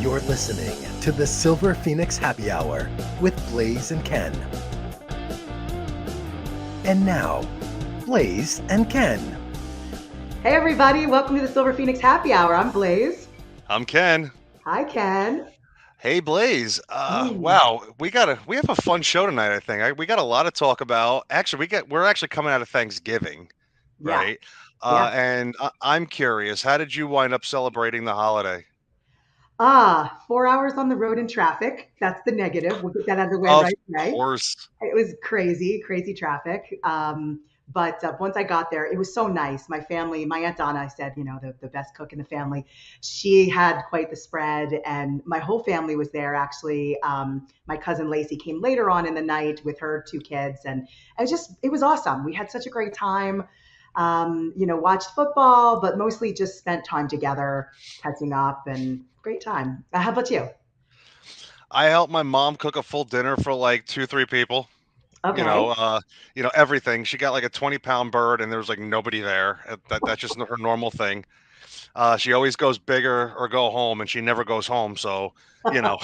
You're listening to the Silver Phoenix Happy Hour with Blaze and Ken. And now, Blaze and Ken. Hey everybody, welcome to the Silver Phoenix Happy Hour. I'm Blaze. I'm Ken. Hi, Ken. Hey, Blaze. Wow, we have a fun show tonight. I think we got a lot to talk about. Actually, we're actually coming out of Thanksgiving, Yeah. right? Yeah. And I'm curious, how did you wind up celebrating the holiday? 4 hours on the road in traffic. That's the negative. We'll get that out of the way Of right away. course. It was crazy, crazy traffic. But once I got there, it was so nice. My family, my Aunt Donna, I said, the best cook in the family. She had quite the spread, and my whole family was there, actually. My cousin Lacey came later on in the night with her two kids, and it was awesome. We had such a great time. Watched football, but mostly just spent time together, catching up, and great time. How about you? I helped my mom cook a full dinner for like 2, 3 people. Okay. Everything. She got like a 20-pound bird, and there was like nobody there. That's just her normal thing. She always goes bigger or go home, and she never goes home. So, you know.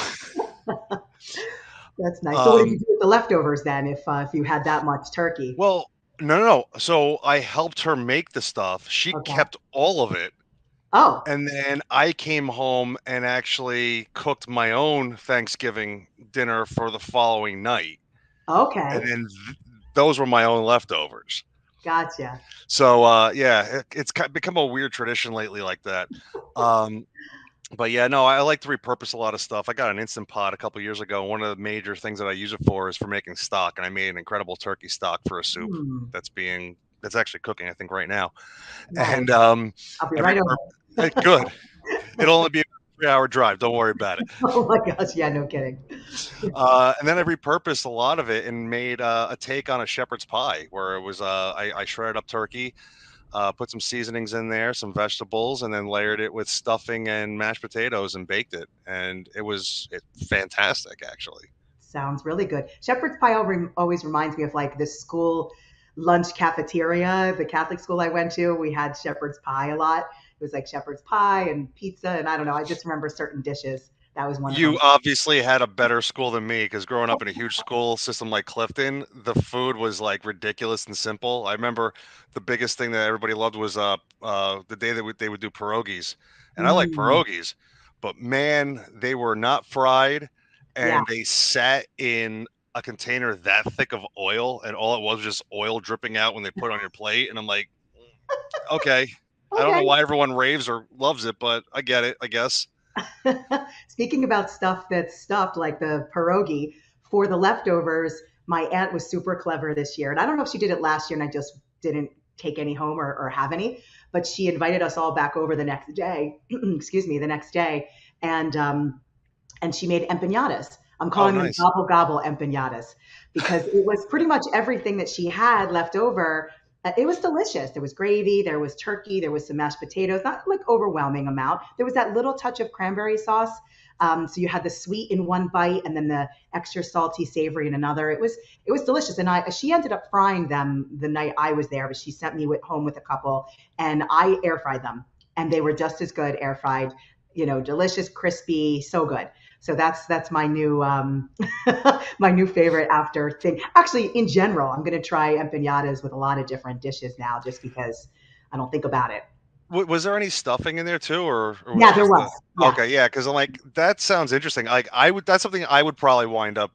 That's nice. So what did you Um, do with the leftovers then if you had that much turkey? Well, no. So I helped her make the stuff. She Okay. kept all of it. Oh, And then I came home and actually cooked my own Thanksgiving dinner for the following night. And okay. then those were my own leftovers. Gotcha. So, it's become a weird tradition lately like that. Um, but yeah, no, I like to repurpose a lot of stuff. I got an Instant Pot a couple years ago. One of the major things that I use it for is for making stock, and I made an incredible turkey stock for a soup Hmm, that's actually cooking, I think, right now. nice. And I'll be I right repurpose. over. Good. It'll only be a 3-hour drive. Don't worry about it. Oh my gosh. Yeah, no kidding. And then I repurposed a lot of it and made a take on a shepherd's pie, where it was I shredded up turkey, put some seasonings in there, some vegetables, and then layered it with stuffing and mashed potatoes and baked it. And it fantastic, actually. Sounds really good. Shepherd's pie always reminds me of like the school lunch cafeteria. The Catholic school I went to, we had shepherd's pie a lot. It was like shepherd's pie and pizza, and I don't know. I just remember certain dishes. That was one of You them. obviously had a better school than me, because growing up in a huge school system like Clifton, the food was like ridiculous and simple. I remember the biggest thing that everybody loved was the day that they would do pierogies, and I like Mm, pierogies, but man, they were not fried, yeah. and they sat in a container that thick of oil, and all it was just oil dripping out when they put it on your plate, and I'm like, okay, I don't know Okay. why everyone raves or loves it, but I get it, I guess. Speaking about stuff that's stuffed, like the pierogi, for the leftovers, my aunt was super clever this year. And I don't know if she did it last year and I just didn't take any home or have any, but she invited us all back over the next day, excuse me, the next day. And, um, and she made empanadas. I'm Oh, calling them nice. gobble gobble empanadas because it was pretty much everything that she had left over. It was delicious. There was gravy, there was turkey, there was some mashed potatoes, not like overwhelming amount. There was that little touch of cranberry sauce. So you had the sweet in one bite and then the extra salty savory in another. It was delicious. And she ended up frying them the night I was there, but she sent me home with a couple and I air fried them and they were just as good air fried, delicious, crispy, so good. So that's my new my new favorite after thing. Actually, in general, I'm going to try empanadas with a lot of different dishes now, just because I don't think about it. Was there any stuffing in there too, or was Yeah, it there just was. the? Yeah, Okay, yeah, because I'm like, that sounds interesting. Like, that's something I would probably wind up,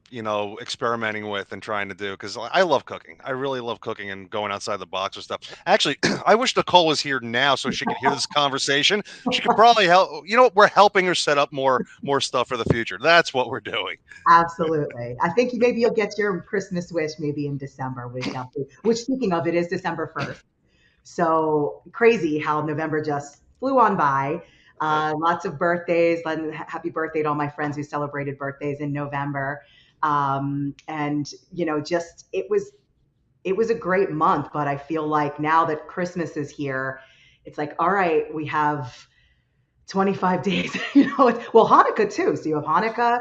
experimenting with and trying to do, because I love cooking. I really love cooking and going outside the box or stuff. Actually, I wish Nicole was here now so she could hear this conversation. She could probably help. We're helping her set up more stuff for the future. That's what we're doing. absolutely. I think maybe you'll get your Christmas wish maybe in December. We shall see. Which, speaking of, it is December 1st. So crazy how November just flew on by. Yep. Lots of birthdays. And happy birthday to all my friends who celebrated birthdays in November. And just it was a great month. But I feel like now that Christmas is here, it's like, all right, we have 25 days. Well, Hanukkah too. So you have Hanukkah,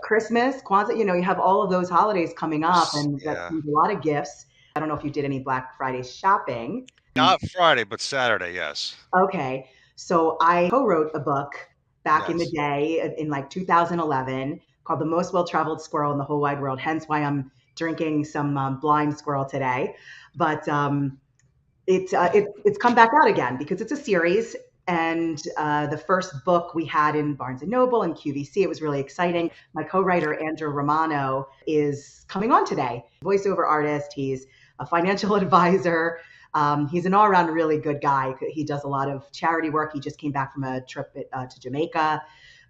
Christmas, Kwanzaa. You have all of those holidays coming up, and that Yeah. means a lot of gifts. I don't know if you did any Black Friday shopping. Not Friday, but Saturday. Yes. Okay. So I co-wrote a book back in the Yes. day in like 2011 called The Most Well-Traveled Squirrel in the Whole Wide World. Hence why I'm drinking some blind squirrel today. But it's come back out again because it's a series. And the first book we had in Barnes and Noble and QVC, it was really exciting. My co-writer Andrew Romano is coming on today. Voiceover artist, he's a financial advisor. He's an all-around really good guy. He does a lot of charity work. He just came back from a trip to Jamaica.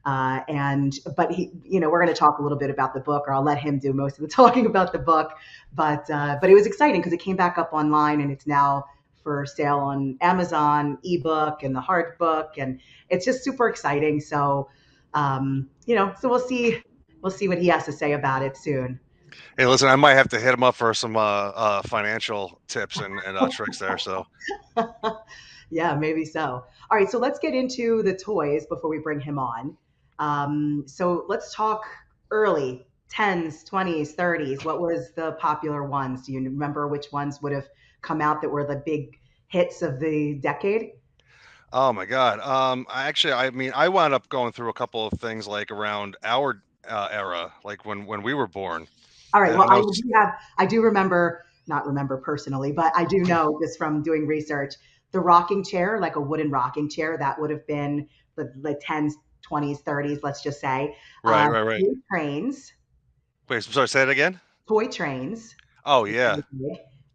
But we're going to talk a little bit about the book, or I'll let him do most of the talking about the book. But it was exciting because it came back up online and it's now for sale on Amazon, ebook and the hard book, and it's just super exciting. So, so we'll see what he has to say about it soon. Hey, listen, I might have to hit him up for some financial tips and tricks there. So, Yeah, maybe so. All right, so let's get into the toys before we bring him on. So let's talk early 10s, 20s, 30s. What was the popular ones? Do you remember which ones would have come out that were the big hits of the decade? oh my God. I mean, I wound up going through a couple of things like around our era, like when we were born. All right. And I Well, know, I do remember, not remember personally, but I do know this from doing research. The rocking chair, like a wooden rocking chair, that would have been the 10s, 20s, 30s, let's just say. right, right, right. Toy trains, Wait, I'm sorry, say it again. toy trains, Oh yeah.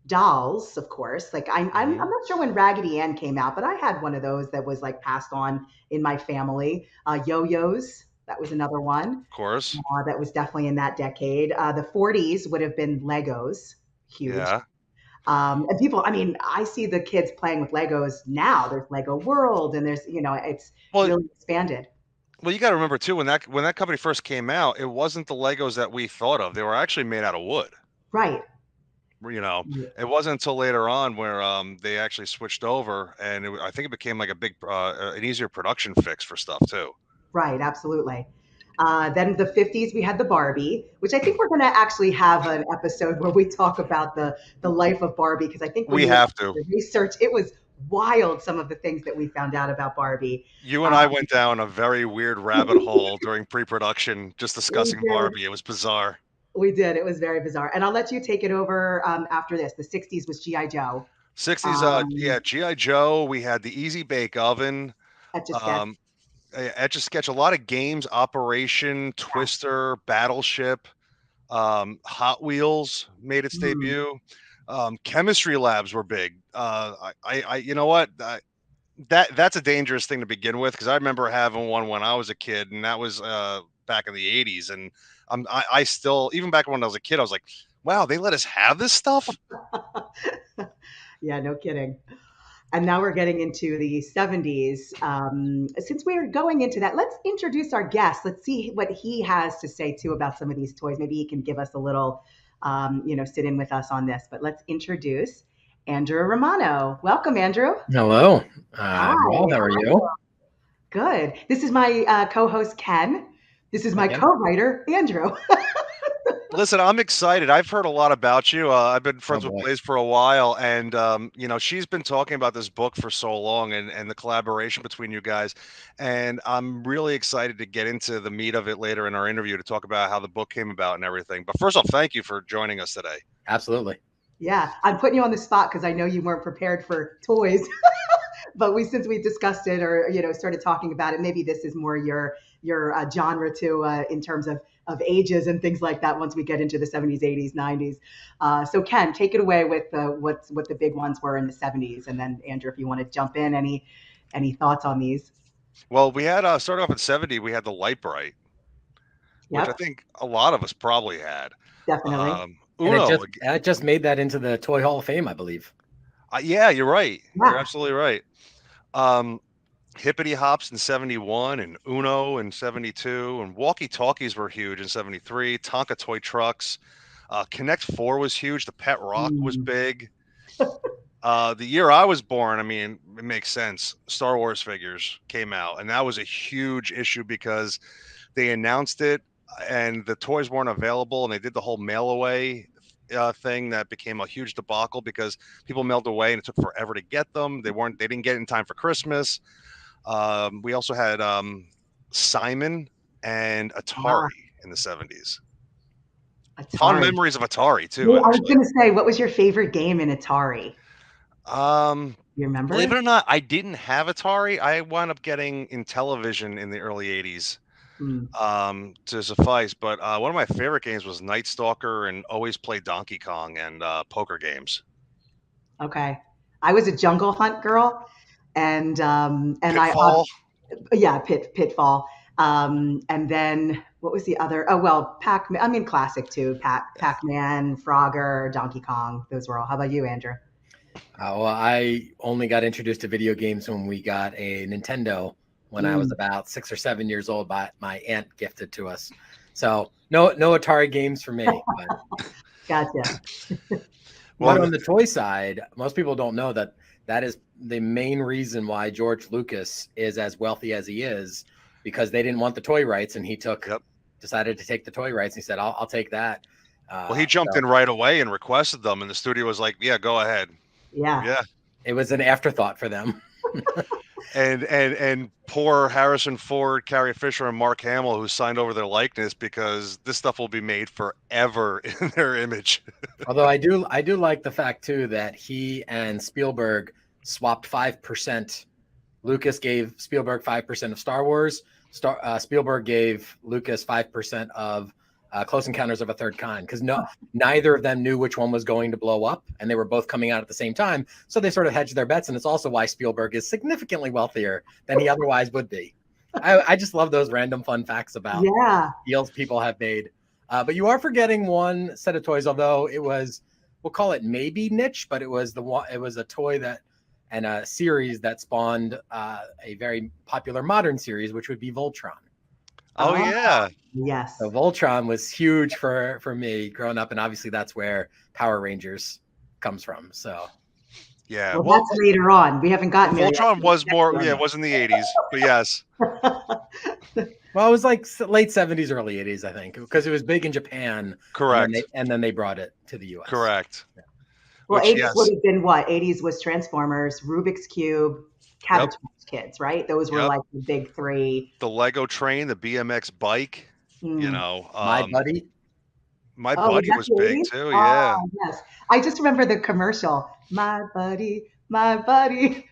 dolls, of course. Like I'm Hmm. not sure when Raggedy Ann came out, but I had one of those that was like passed on in my family. Yo-yos, that was another one. Of course. That was definitely in that decade. The 40s would have been Legos, huge. Yeah. And people, I mean, I see the kids playing with Legos now. There's Lego World, and there's, it's Well, really expanded. well, you got to remember too when that company first came out, it wasn't the Legos that we thought of. They were actually made out of wood. Right. You know, it wasn't until later on where they actually switched over, and I think it became like a big, an easier production fix for stuff too. Right. Absolutely. Then the 50s, we had the Barbie, which I think we're going to actually have an episode where we talk about the life of Barbie, because I think when We you look have at to. the research, it was wild, some of the things that we found out about Barbie. You and I Um, went down a very weird rabbit hole during pre-production, just we discussing did. Barbie. It was bizarre. We did. It was very bizarre. And I'll let you take it over after this. The 60s was G.I. Joe. 60s, Um, yeah, GI Joe. We had the Easy Bake Oven. Etch a Sketch. Um, Etch a Sketch, a lot of games, Operation, Yeah. Twister, Battleship, Hot Wheels made its Mm. debut. Chemistry labs were big. You know what? That's a dangerous thing to begin with because I remember having one when I was a kid, and that was back in the '80s. And I still, even back when I was a kid, I was like, wow, they let us have this stuff. Yeah, no kidding. And now we're getting into the 70s. Since we're going into that, let's introduce our guest. Let's see what he has to say too about some of these toys. Maybe he can give us a little, sit in with us on this. But let's introduce Andrew Romano. Welcome, Andrew. Hello. Hi. I'm well. How are you? Good. This is my co-host Ken. This is my Okay. co-writer Andrew. Listen, I'm excited. I've heard a lot about you. I've been Oh friends with boy. Blaze for a while, and she's been talking about this book for so long, and the collaboration between you guys. And I'm really excited to get into the meat of it later in our interview to talk about how the book came about and everything. But first off, thank you for joining us today. Absolutely. Yeah, I'm putting you on the spot because I know you weren't prepared for toys. But since we discussed it, or started talking about it, maybe this is more your genre too, in terms of ages and things like that. Once we get into the 70s, 80s, 90s, so Ken, take it away with what the big ones were in the 70s, and then Andrew, if you want to jump in, any thoughts on these? Well, we had started off in '70. We had the Light Bright, which I Yep, think a lot of us probably had. definitely. And Uno, it just made that into the Toy Hall of Fame, I believe. yeah, you're right. You're Yeah. absolutely right. Um, Hippity Hops in '71 and Uno in '72 and walkie talkies were huge in '73. Tonka toy trucks, Connect Four was huge. The Pet Rock was Mm. big. The year I was born, I mean, it makes sense. Star Wars figures came out, and that was a huge issue because they announced it, and the toys weren't available, and they did the whole mail away thing that became a huge debacle because people mailed away, and it took forever to get them. They didn't get it in time for Christmas. We also had Simon and Ah, Atari in the 70s. Fond Atari. memories of Atari too, Yeah, I was actually. going to say, what was your favorite game in Atari? Um, You Believe it remember? or not, I didn't have Atari. I wound up getting in television in the early 80s, Hmm. to suffice. But one of my favorite games was Night Stalker and always played Donkey Kong and poker games. Okay. I was a Jungle Hunt girl, and Pitfall. yeah, Pitfall. And then what was the other? Oh well, I mean, classic too. Pac-Man, Frogger, Donkey Kong. Those were all. How about you, Andrew? Well, I only got introduced to video games when we got a Nintendo when I was Mm, about 6 or 7 years old. By my aunt gifted to us, so no Atari games for me. gotcha. But Well, on the toy side, most people don't know that that is the main reason why George Lucas is as wealthy as he is, because they didn't want the toy rights, and he yep. decided to take the toy rights. And he said, "I'll take that." Well, he jumped So in right away and requested them, and the studio was like, "Yeah, go ahead." Yeah. Yeah. it was an afterthought for them. And poor Harrison Ford, Carrie Fisher, and Mark Hamill, who signed over their likeness because this stuff will be made forever in their image. Although I do like the fact too that he and Spielberg swapped 5%. Lucas gave Spielberg 5% of Star Wars. Spielberg gave Lucas 5% of Close Encounters of a Third Kind, because neither of them knew which one was going to blow up, and they were both coming out at the same time. So they sort of hedged their bets, and it's also why Spielberg is significantly wealthier than he otherwise would be. I just love those random fun facts about Yeah. deals people have made. But you are forgetting one set of toys, although it was, we'll call it maybe niche, but it was a toy that and a series that spawned a very popular modern series, which would be Voltron. Oh Oh, yeah. yes. So Voltron was huge for me growing up, and obviously that's where Power Rangers comes from. So Yeah. Well, Well, that's later on. We haven't gotten there Voltron was more, No, yeah, it no. was in the 80s, but yes, yet. Well, it was like late 70s, early 80s, I think, because it was big in Japan, correct. and then they brought it to the US. Correct. Yeah. Well, Which, 80s would yes. have been what? 80s was Transformers, Rubik's Cube, Yep. Cabbage Patch Kids, right? Those were Yep. like the big three. The Lego train, the BMX bike, you Hmm. know, My Buddy. My Oh, was Buddy that was the big 80s? too. Yeah. Oh, yes. I just remember the commercial. My buddy,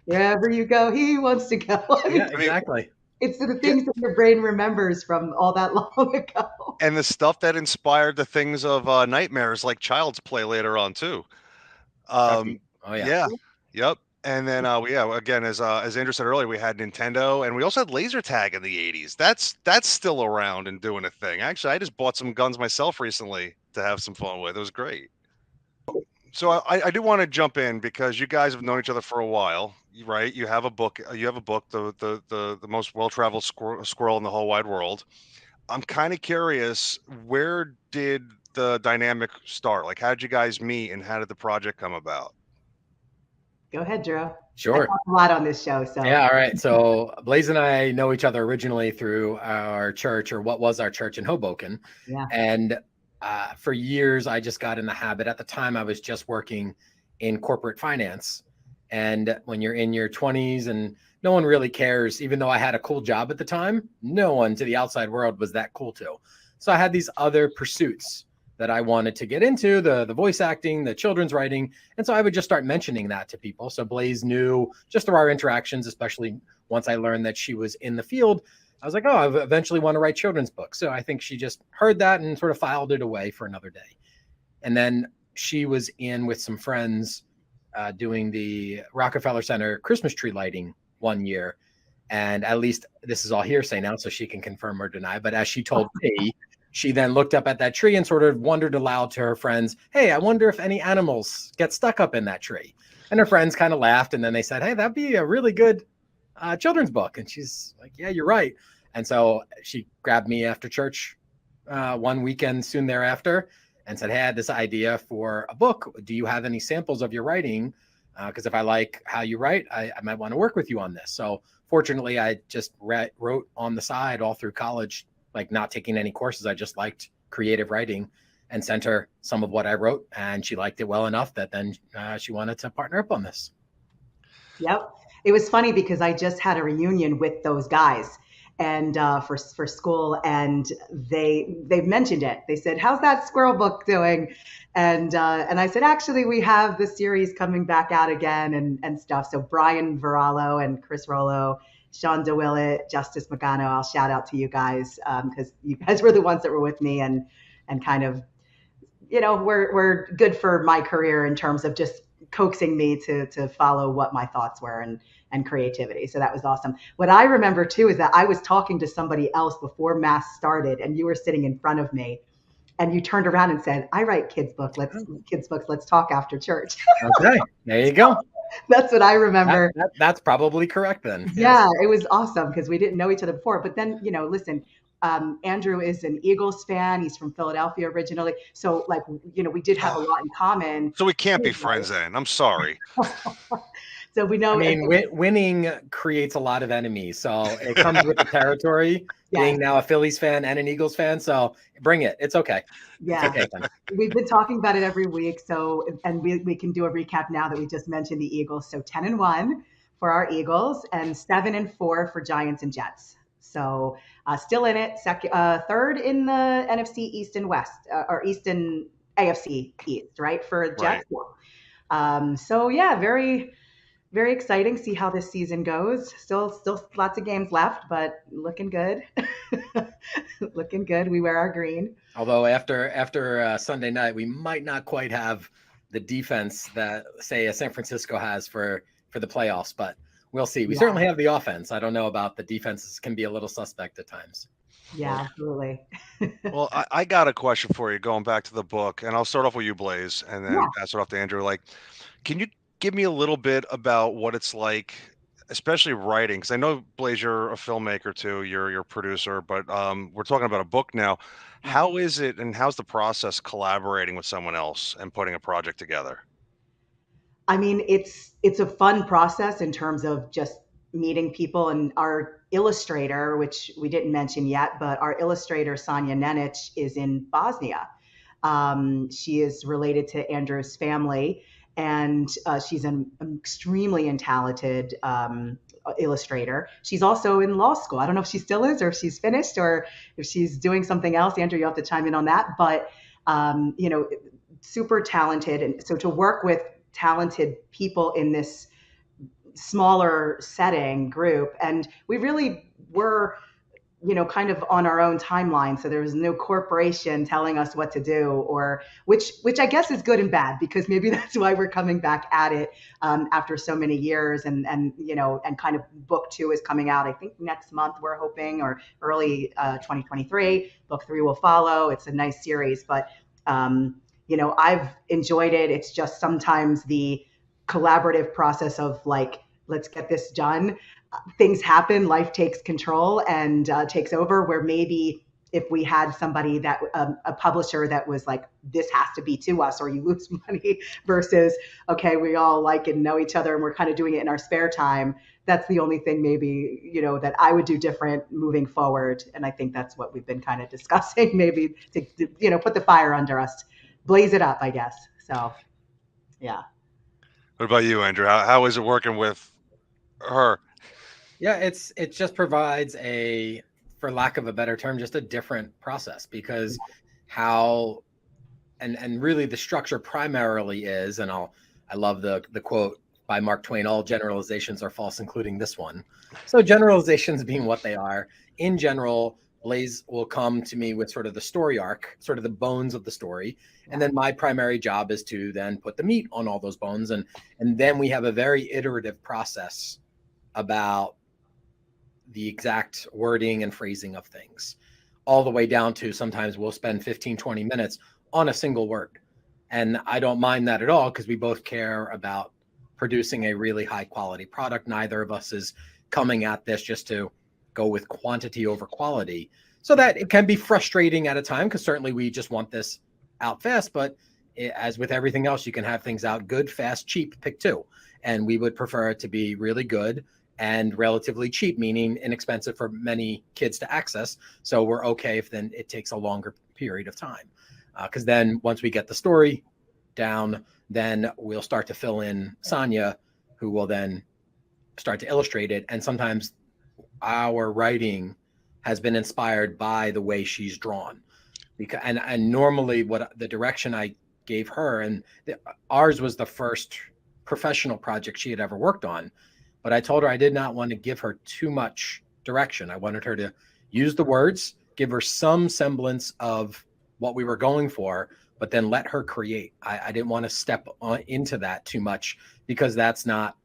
wherever you go, he wants to go. I Yeah, mean, I mean, exactly. it's the yeah. things that your brain remembers from all that long ago. And the stuff that inspired the things of nightmares like Child's Play later on too. Chucky. Oh yeah. Yeah. Yep. And then yeah, again, as Andrew said earlier, we had Nintendo and we also had laser tag in the 80s. That's still around and doing a thing. Actually, I just bought some guns myself recently to have some fun with. It was great. So I do want to jump in because you guys have known each other for a while, right? You have a book. You have a book, the most well-traveled squirrel in the whole wide world. I'm kind of curious, where did the dynamic start? Like, how did you guys meet, and how did the project come about? Go ahead, Drew. I Sure. talk a lot on this show, so Yeah, all right. So Blaze and I know each other originally through our church, or what was our church in Hoboken. yeah. And for years, I just got in the habit. At the time, I was just working in corporate finance. And when you're in your 20s and no one really cares, even though I had a cool job at the time, no one to the outside world was that cool to. So I had these other pursuits that I wanted to get into, the voice acting, the children's writing. And so I would just start mentioning that to people. So Blaze knew just through our interactions, especially once I learned that she was in the field, I was like, oh, I eventually want to write children's books. So I think she just heard that and sort of filed it away for another day. And then she was in with some friends doing the Rockefeller Center Christmas tree lighting one year. And at least this is all hearsay now, so she can confirm or deny. But as she told me, she then looked up at that tree and sort of wondered aloud to her friends, hey, I wonder if any animals get stuck up in that tree. And her friends kind of laughed. And then they said, hey, that'd be a really good children's book. And she's like, yeah, you're right. And so she grabbed me after church one weekend soon thereafter and said, hey, I had this idea for a book. Do you have any samples of your writing? Because if I like how you write, I might want to work with you on this. So fortunately, I just wrote on the side all through college, like not taking any courses. I just liked creative writing and sent her some of what I wrote. And she liked it well enough that then she wanted to partner up on this. Yep. It was funny because I just had a reunion with those guys. and for school, and they've mentioned it. They said, "How's that squirrel book doing?" And I said, "Actually, we have the series coming back out again and stuff." So Brian Varallo and Chris Rollo, Sean DeWillett, Justice Magano, I'll shout out to you guys because you guys were the ones that were with me and kind of, we're good for my career in terms of just coaxing me to follow what my thoughts were and creativity. So that was awesome. What I remember too is that I was talking to somebody else before mass started, and you were sitting in front of me, and you turned around and said, "I write kids books. Let's talk after church." Okay, there you go. That's what I remember. That's probably correct then. Yeah, it was awesome because we didn't know each other before. But then, listen, Andrew is an Eagles fan. He's from Philadelphia originally. So, like, we did have a lot in common. So we can't be friends then. I'm sorry. So we know. I mean, winning creates a lot of enemies. So it comes with the territory, being now a Phillies fan and an Eagles fan. So bring it. It's okay. Yeah. It's okay. We've been talking about it every week. So, and we can do a recap now that we just mentioned the Eagles. So 10-1 for our Eagles and 7-4 for Giants and Jets. So still in it, third in the NFC East and West, or East and AFC East, right, for Jets. Right. So yeah, very, very exciting. See how this season goes. Still lots of games left, but looking good. Looking good. We wear our green. Although after Sunday night, we might not quite have the defense that, say, San Francisco has for the playoffs, but we'll see. We certainly have the offense. I don't know about the defenses. Can be a little suspect at times. Yeah, absolutely. Well, I got a question for you going back to the book, and I'll start off with you, Blaze, and then pass it off to Andrew. Like, can you give me a little bit about what it's like, especially writing? Because I know, Blaze, you're a filmmaker too. You're a producer, but we're talking about a book now. How is it, and how's the process collaborating with someone else and putting a project together? I mean, it's a fun process in terms of just meeting people, and our illustrator, which we didn't mention yet, but our illustrator, Sanja Nenic, is in Bosnia. She is related to Andrew's family, and she's an extremely talented illustrator. She's also in law school. I don't know if she still is, or if she's finished, or if she's doing something else. Andrew, you'll have to chime in on that. But, super talented. And so to work with talented people in this smaller setting group, and we really were kind of on our own timeline, so there was no corporation telling us what to do, or which I guess is good and bad, because maybe that's why we're coming back at it after so many years, and kind of book 2 is coming out, I think, next month, we're hoping, or early 2023. Book 3 will follow. It's a nice series, but I've enjoyed it. It's just sometimes the collaborative process of, like, let's get this done. Things happen, life takes control and takes over, where maybe if we had somebody that a publisher that was like, this has to be to us or you lose money, versus, okay, we all like and know each other and we're kind of doing it in our spare time. That's the only thing maybe, that I would do different moving forward. And I think that's what we've been kind of discussing, maybe to put the fire under us, blaze it up, I guess. So, yeah. What about you, Andrew? How is it working with her? Yeah, it just provides for lack of a better term, just a different process, because and really the structure primarily is, and I love the quote by Mark Twain, all generalizations are false, including this one. So generalizations being what they are, in general, Blaze will come to me with sort of the story arc, sort of the bones of the story. And then my primary job is to then put the meat on all those bones. And then we have a very iterative process about the exact wording and phrasing of things, all the way down to sometimes we'll spend 15, 20 minutes on a single word. And I don't mind that at all, because we both care about producing a really high quality product. Neither of us is coming at this just to go with quantity over quality. So that it can be frustrating at a time, because certainly we just want this out fast, but as with everything else, you can have things out good, fast, cheap, pick 2. And we would prefer it to be really good and relatively cheap, meaning inexpensive for many kids to access. So we're okay if then it takes a longer period of time. Because then once we get the story down, then we'll start to fill in Sanja, who will then start to illustrate it. And sometimes our writing has been inspired by the way she's drawn. Because and normally what the direction I gave her, and ours was the first professional project she had ever worked on, but I told her I did not want to give her too much direction. I wanted her to use the words, give her some semblance of what we were going for, but then let her create. I didn't want to step into that too much because that's not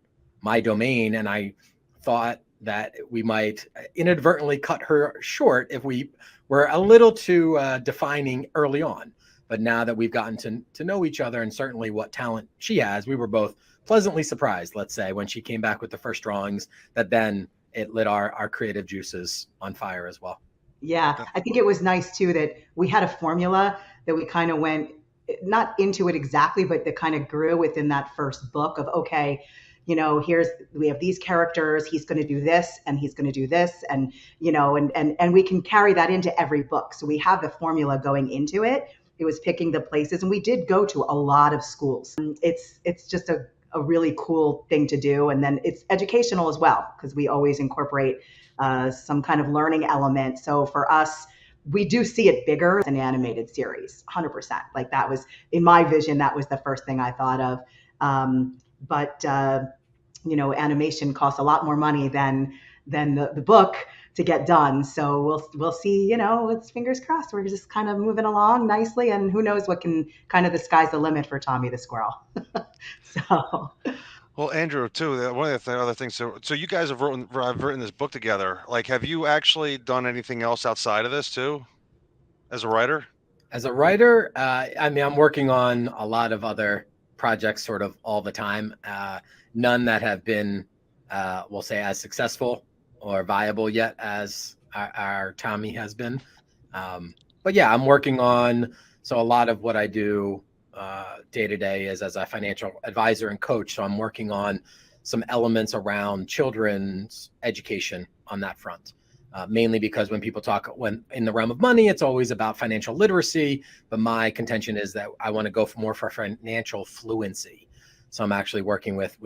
my domain. And I thought that we might inadvertently cut her short if we were a little too defining early on. But now that we've gotten to know each other and certainly what talent she has, we were both pleasantly surprised, let's say, when she came back with the first drawings, that then it lit our creative juices on fire as well. Yeah, I think it was nice too that we had a formula that we kind of went not into it exactly, but that kind of grew within that first book of, okay, you know, we have these characters, he's going to do this and he's going to do this, and you know, and we can carry that into every book. So we have the formula going into it. It was picking the places, and we did go to a lot of schools. It's just a really cool thing to do, and then it's educational as well because we always incorporate some kind of learning element. So for us, we do see it bigger as an animated series, 100%. Like that was, in my vision, that was the first thing I thought of. But you know, animation costs a lot more money than the book to get done. So we'll see, you know, it's fingers crossed. We're just kind of moving along nicely, and who knows what can kind of, the sky's the limit for Tommy the squirrel. So. Well, Andrew, too, one of the other things. So you guys have written this book together. Like, have you actually done anything else outside of this too, as a writer? As a writer, I mean, I'm working on a lot of other projects sort of all the time. None that have been, we'll say, as successful or viable yet as our Tommy has been. But yeah, I'm working on, so a lot of what I do day to day is as a financial advisor and coach. So I'm working on some elements around children's education on that front. Mainly because when people talk when in the realm of money, it's always about financial literacy. But my contention is that I want to go more for financial fluency. So I'm actually working with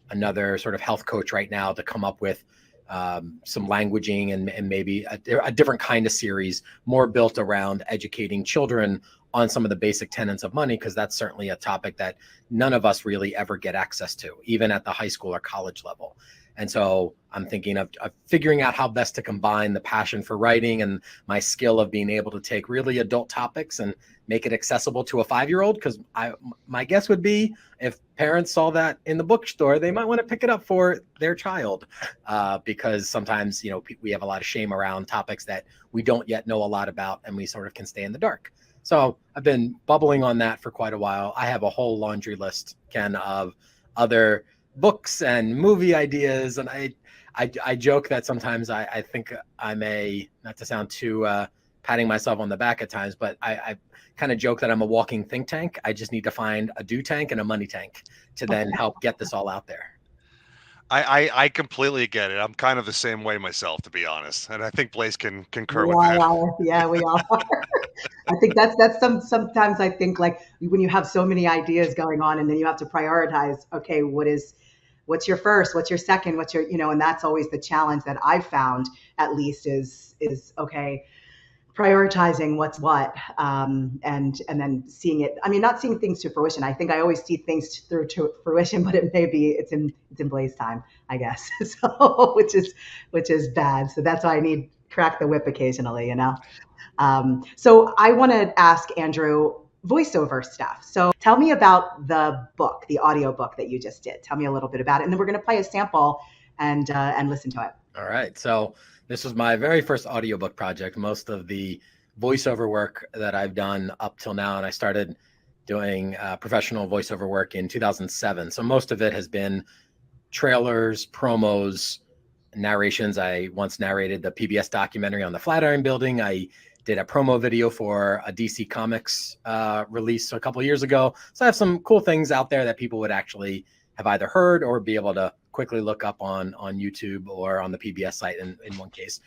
another sort of health coach right now to come up with some languaging and maybe a different kind of series more built around educating children on some of the basic tenets of money, because that's certainly a topic that none of us really ever get access to, even at the high school or college level. And so I'm thinking of figuring out how best to combine the passion for writing and my skill of being able to take really adult topics and make it accessible to a 5-year-old. Because my guess would be if parents saw that in the bookstore, they might want to pick it up for their child, because sometimes, you know, we have a lot of shame around topics that we don't yet know a lot about, and we sort of can stay in the dark. So I've been bubbling on that for quite a while. I have a whole laundry list, Ken, of other books and movie ideas. And I joke that sometimes I think I'm not to sound too patting myself on the back at times, but I kind of joke that I'm a walking think tank. I just need to find a do tank and a money tank to then help get this all out there. I completely get it. I'm kind of the same way myself, to be honest. And I think Blaze can concur with that. Yeah, we all are. I think that's sometimes I think like when you have so many ideas going on and then you have to prioritize, okay, what's your first, what's your second, what's your, you know, and that's always the challenge that I've found, at least, is okay, prioritizing what's what, and then seeing it. I mean, not seeing things to fruition. I think I always see things through to fruition, but it may be it's in Blaze time, I guess. So which is bad. So that's why I need crack the whip occasionally, you know. So I want to ask Andrew voiceover stuff. So tell me about the book, the audio book that you just did. Tell me a little bit about it, and then we're going to play a sample and listen to it. All right. So this was my very first audiobook project. Most of the voiceover work that I've done up till now, and I started doing professional voiceover work in 2007. So most of it has been trailers, promos, narrations. I once narrated the PBS documentary on the Flatiron Building. I did a promo video for a DC Comics release a couple of years ago. So I have some cool things out there that people would actually have either heard or be able to quickly look up on YouTube or on the PBS site in one case.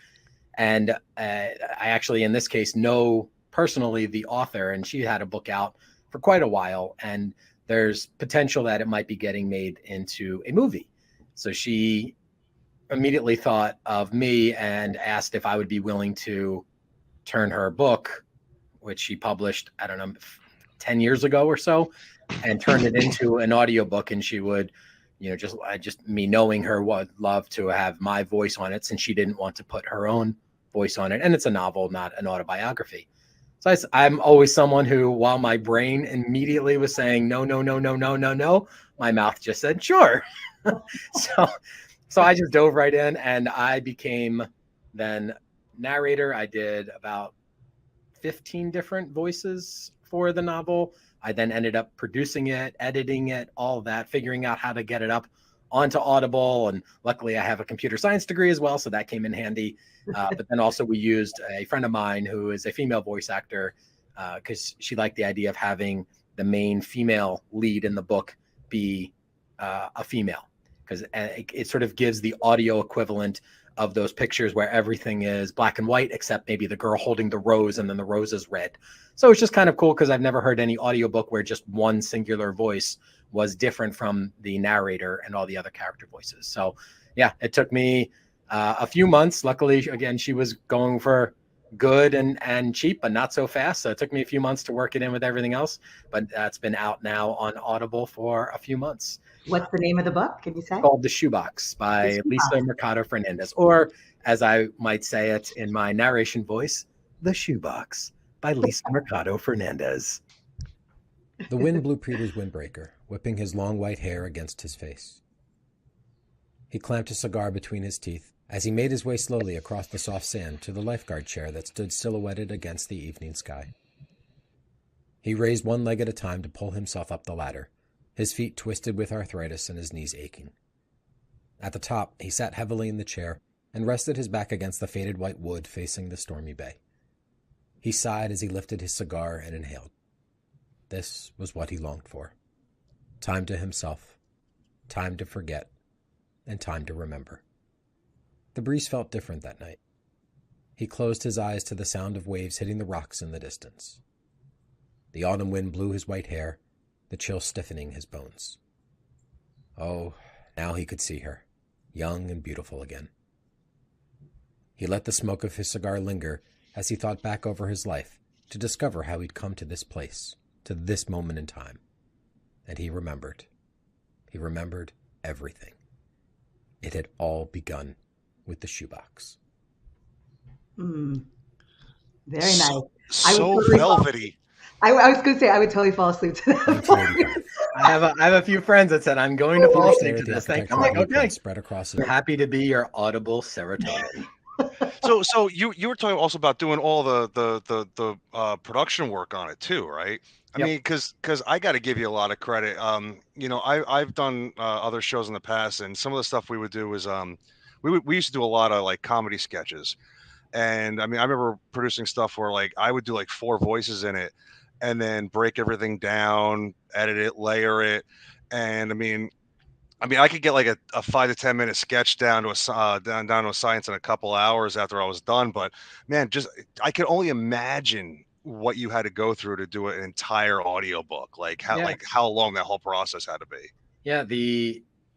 And I actually, in this case, know personally the author, and she had a book out for quite a while, and there's potential that it might be getting made into a movie. So she immediately thought of me and asked if I would be willing to turn her book, which she published, I don't know, 10 years ago or so, and turn it into an audiobook. And she would, just me knowing her would love to have my voice on it, since she didn't want to put her own voice on it. And it's a novel, not an autobiography. So I'm always someone who, while my brain immediately was saying, no, no, no, no, no, no, no, my mouth just said, sure. So I just dove right in, and I became then narrator. I did about 15 different voices for the novel. I then ended up producing it, editing it, all of that, figuring out how to get it up onto Audible. And luckily I have a computer science degree as well, so that came in handy. But then also we used a friend of mine who is a female voice actor, because she liked the idea of having the main female lead in the book be a female, because it sort of gives the audio equivalent of those pictures where everything is black and white, except maybe the girl holding the rose and then the rose is red. So it's just kind of cool, because I've never heard any audiobook where just one singular voice was different from the narrator and all the other character voices. So yeah, it took me a few months. Luckily, again, she was going for good and cheap, but not so fast. So it took me a few months to work it in with everything else, but it's been out now on Audible for a few months. What's the name of the book? Can you say? It's called The Shoebox by Lisa Mercado Fernandez, or as I might say it in my narration voice, The Shoebox by Lisa Mercado Fernandez. The wind blew Peter's windbreaker, whipping his long white hair against his face. He clamped a cigar between his teeth as he made his way slowly across the soft sand to the lifeguard chair that stood silhouetted against the evening sky. He raised one leg at a time to pull himself up the ladder, his feet twisted with arthritis and his knees aching. At the top, he sat heavily in the chair and rested his back against the faded white wood facing the stormy bay. He sighed as he lifted his cigar and inhaled. This was what he longed for. Time to himself, time to forget, and time to remember. The breeze felt different that night. He closed his eyes to the sound of waves hitting the rocks in the distance. The autumn wind blew his white hair, the chill stiffening his bones. Oh, now he could see her, young and beautiful again. He let the smoke of his cigar linger as he thought back over his life to discover how he'd come to this place, to this moment in time. And he remembered. He remembered everything. It had all begun with the shoebox. Very nice. So velvety. I was going to say I would totally fall asleep to that. I have a few friends that said I'm going to fall asleep to this thing. I'm like, okay, spread across. I'm happy to be your audible serotonin. So you were talking also about doing all the production work on it too, right? I mean, because I got to give you a lot of credit. I've done other shows in the past, and some of the stuff we would do is we used to do a lot of like comedy sketches, and I mean I remember producing stuff where like I would do like 4 voices in it, and then break everything down, edit it, layer it, and I mean I could get like a 5 to 10 minute sketch down to a science in a couple hours after I was done. But man, I could only imagine what you had to go through to do an entire audiobook, like how long that whole process had to be. Yeah,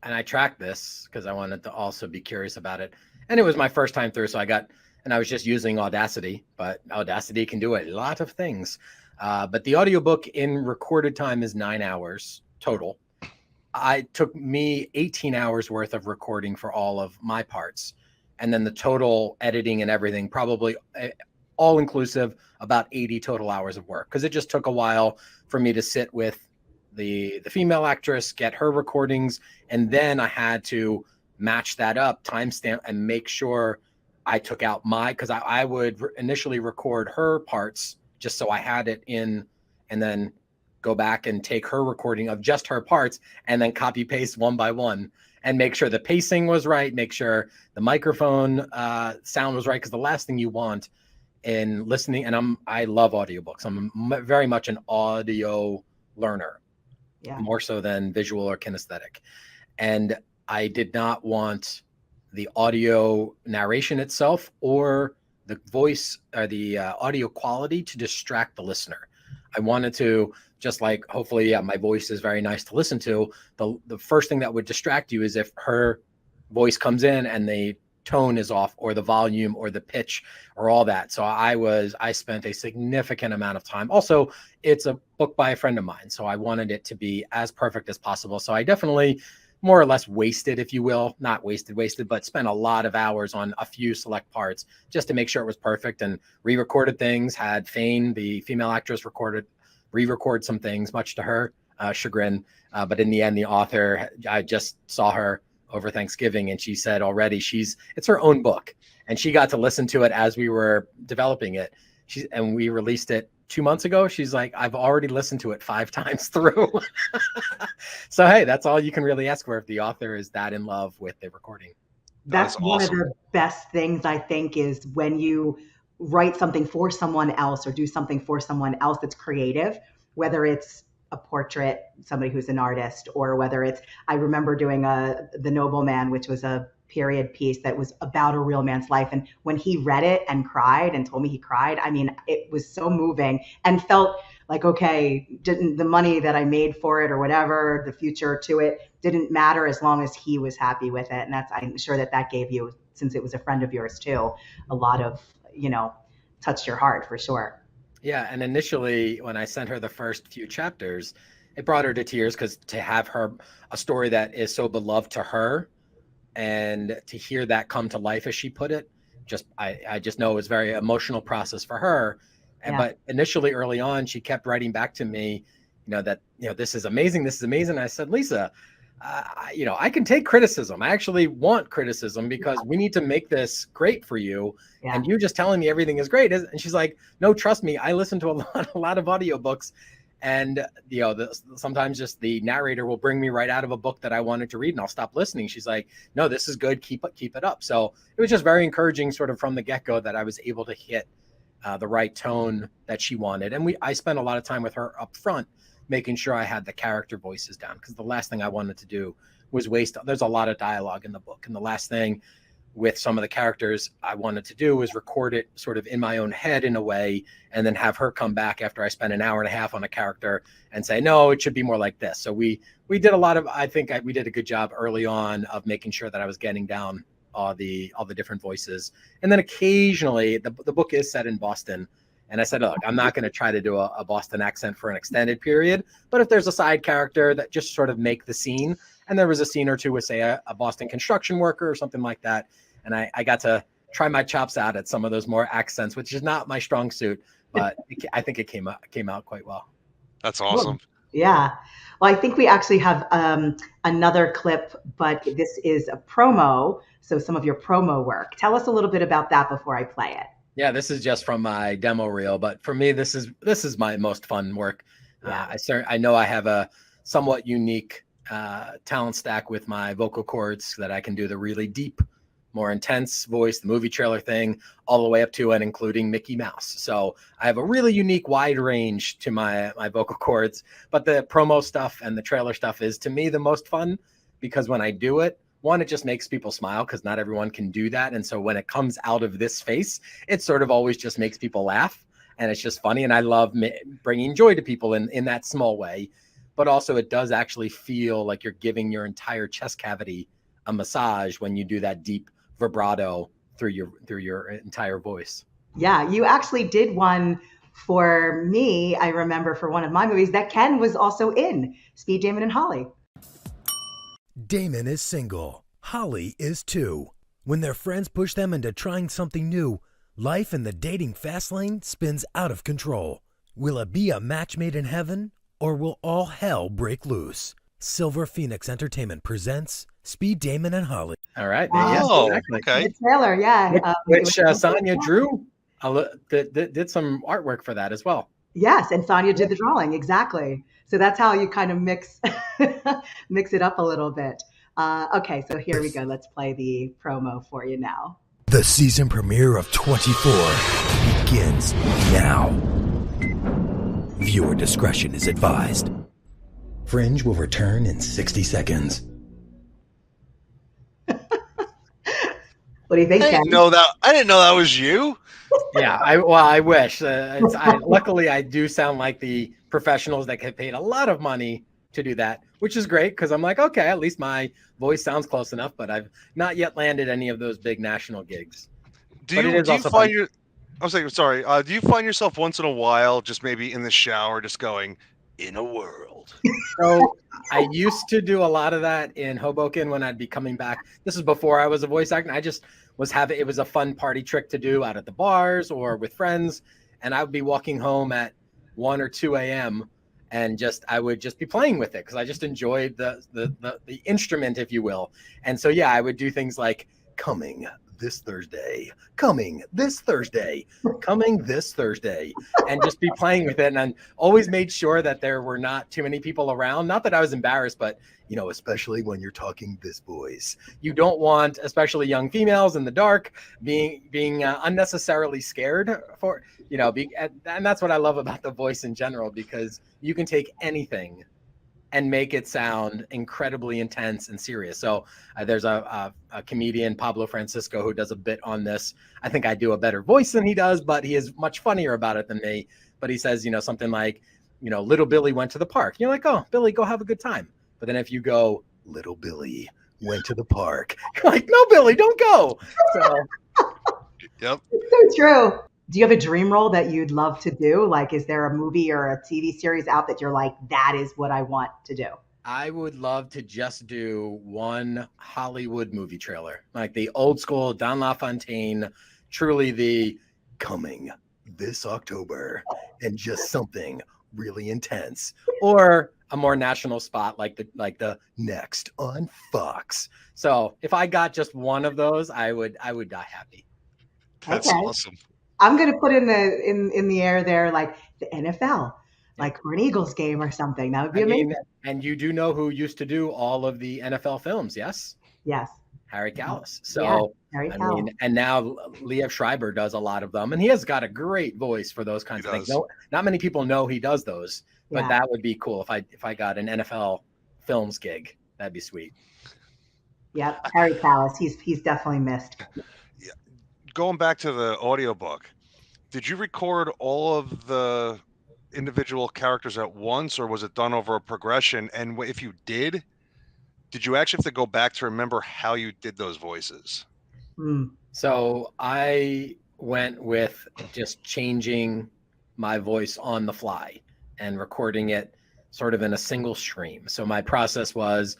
and I tracked this because I wanted to also be curious about it. And it was my first time through, so I was just using Audacity, but Audacity can do a lot of things. But the audiobook in recorded time is 9 hours total. It took me 18 hours worth of recording for all of my parts. And then the total editing and everything, probably all inclusive, about 80 total hours of work. Because it just took a while for me to sit with the female actress, get her recordings. And then I had to match that up, timestamp, and make sure I took out because I would initially record her parts just so I had it in, and then go back and take her recording of just her parts and then copy paste one by one and make sure the pacing was right, make sure the microphone sound was right. Because the last thing you want in listening, and I love audiobooks. I'm very much an audio learner, more so than visual or kinesthetic. And I did not want the audio narration itself or the voice or the audio quality to distract the listener. I wanted to, just like, hopefully, my voice is very nice to listen to. The first thing that would distract you is if her voice comes in and the tone is off, or the volume or the pitch or all that. So I spent a significant amount of time. Also, it's a book by a friend of mine, so I wanted it to be as perfect as possible. So I definitely more or less wasted, if you will, not wasted, but spent a lot of hours on a few select parts just to make sure it was perfect, and re-recorded things, had Fane, the female actress, re-record some things, much to her chagrin. But in the end, the author, I just saw her over Thanksgiving, and she said already it's her own book, and she got to listen to it as we were developing it. And we released it 2 months ago. She's like, I've already listened to it 5 times through. So, hey, that's all you can really ask for if the author is that in love with the recording. That's one of the best things, I think, is when you write something for someone else or do something for someone else that's creative, whether it's a portrait, somebody who's an artist, or whether it's, I remember doing The Nobleman, which was a period piece that was about a real man's life. And when he read it and cried and told me he cried, I mean, it was so moving, and felt like, okay, didn't the money that I made for it or whatever, the future to it, didn't matter as long as he was happy with it. And I'm sure that gave you, since it was a friend of yours too, a lot of, touched your heart for sure. Yeah, and initially when I sent her the first few chapters, it brought her to tears, because to have a story that is so beloved to her, and to hear that come to life, as she put it, I just know it was a very emotional process for her. Yeah. But initially, early on, she kept writing back to me, this is amazing. This is amazing. I said, Lisa, I can take criticism. I actually want criticism, because we need to make this great for you. Yeah. And you just telling me everything is great. And she's like, no, trust me. I listen to a lot of audiobooks, and sometimes just the narrator will bring me right out of a book that I wanted to read, and I'll stop listening. She's like, no, this is good. Keep it up. So it was just very encouraging, sort of from the get-go, that I was able to hit the right tone that she wanted. And I spent a lot of time with her up front, making sure I had the character voices down, because the last thing I wanted to do was there's a lot of dialogue in the book. And the last thing with some of the characters I wanted to do was record it sort of in my own head in a way, and then have her come back after I spent an hour and a half on a character and say, no, it should be more like this. So we did a lot of, we did a good job early on of making sure that I was getting down all the different voices. And then occasionally the book is set in Boston. And I said, look, I'm not going to try to do a Boston accent for an extended period, but if there's a side character that just sort of make the scene, and there was a scene or two with, say, a Boston construction worker or something like that, and I got to try my chops out at some of those more accents, which is not my strong suit, but I think it came out quite well. That's awesome. Cool. Yeah. Well, I think we actually have another clip, but this is a promo. So some of your promo work. Tell us a little bit about that before I play it. Yeah, this is just from my demo reel, but for me, this is my most fun work. Yeah. I know I have a somewhat unique talent stack with my vocal cords, that I can do the really deep, more intense voice, the movie trailer thing, all the way up to and including Mickey Mouse. So I have a really unique wide range to my vocal cords, but the promo stuff and the trailer stuff is, to me, the most fun, because when I do it, one, it just makes people smile, because not everyone can do that. And so when it comes out of this face, it sort of always just makes people laugh, and it's just funny. And I love bringing joy to people in that small way, but also it does actually feel like you're giving your entire chest cavity a massage when you do that deep vibrato through your entire voice. Yeah, you actually did one for me, I remember, for one of my movies that Ken was also in, Speed, Damon and Holly. Damon is single. Holly is too. When their friends push them into trying something new, life in the dating fast lane spins out of control. Will it be a match made in heaven, or will all hell break loose? Silver Phoenix Entertainment presents Speed, Damon and Holly. All right. Oh, yes, exactly. okay. The trailer, yeah. Which Sonia drew, did some artwork for that as well. Yes, and Sonia did the drawing, exactly. So that's how you kind of mix it up a little bit. Okay, so here we go. Let's play the promo for you now. The season premiere of 24 begins now. Viewer discretion is advised. Fringe will return in 60 seconds. What do you think, I didn't know that was you. Yeah, I wish. Luckily, I do sound like the professionals that get paid a lot of money to do that, which is great because I'm like, okay, at least my voice sounds close enough, but I've not yet landed any of those big national gigs. Do But it is you also find fun. your I was like, sorry. Do you find yourself once in a while just maybe in the shower, just going in a world? So I used to do a lot of that in Hoboken when I'd be coming back. This is before I was a voice actor. I just was having, it was a fun party trick to do out at the bars or with friends. And I would be walking home at 1 or 2 a.m. and I would just be playing with it because I just enjoyed the instrument, if you will. And so, yeah, I would do things like coming this Thursday, coming this Thursday, coming this Thursday, and just be playing with it. And I always made sure that there were not too many people around. Not that I was embarrassed, but, you know, especially when you're talking this voice, you don't want, especially young females in the dark, being unnecessarily scared for, you know, and that's what I love about the voice in general, because you can take anything and make it sound incredibly intense and serious. So there's a comedian, Pablo Francisco, who does a bit on this. I think I do a better voice than he does, but he is much funnier about it than me. But he says, you know, something like, you know, little Billy went to the park. You're like, oh, Billy, go have a good time. But then if you go, little Billy went to the park, you're like, no, Billy, don't go. So, Yep. It's so true. Do you have a dream role that you'd love to do? Like, is there a movie or a TV series out that you're like, that is what I want to do? I would love to just do one Hollywood movie trailer, like the old school Don LaFontaine, truly the coming this October, and just something really intense, or a more national spot like the next on Fox. So if I got just one of those, I would die happy. That's Okay. awesome. I'm going to put in the air there, like the NFL, like for an Eagles game or something. That would be amazing. And you do know who used to do all of the NFL films, yes? Yes. Harry Callis. So, Yeah, Harry I Callis. mean, and now Liev Schreiber does a lot of them, and he has got a great voice for those kinds of things. No, not many people know he does those, but that would be cool if I got an NFL films gig. That'd be sweet. Yep, Harry Callis. He's definitely missed. Yeah. Going back to the audiobook, did you record all of the individual characters at once, or was it done over a progression? And if you did you actually have to go back to remember how you did those voices? So I went with just changing my voice on the fly and recording it sort of in a single stream. So my process was,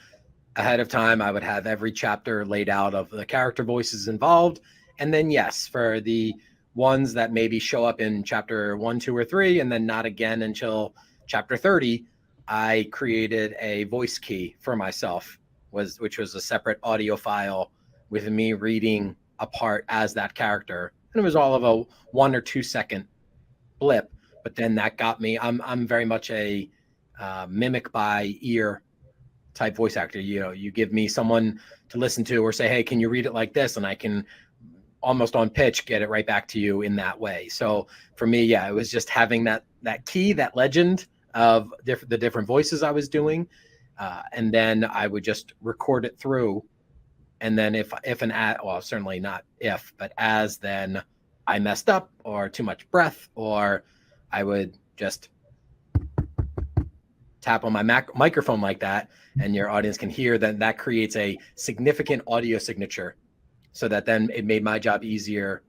ahead of time, I would have every chapter laid out of the character voices involved. And then, yes, for the ones that maybe show up in chapter 1, 2, or 3, and then not again until chapter 30, I created a voice key for myself, which was a separate audio file with me reading a part as that character. And it was all of a 1 or 2 second blip. But then that got me, I'm very much a mimic by ear type voice actor. You know, you give me someone to listen to or say, hey, can you read it like this? And I can almost on pitch get it right back to you in that way. So for me, yeah, it was just having that key, that legend of the different voices I was doing. And then I would just record it through. And then if certainly not if, but as then I messed up or too much breath, or I would just tap on my microphone like that, and your audience can hear that creates a significant audio signature, so that then it made my job easier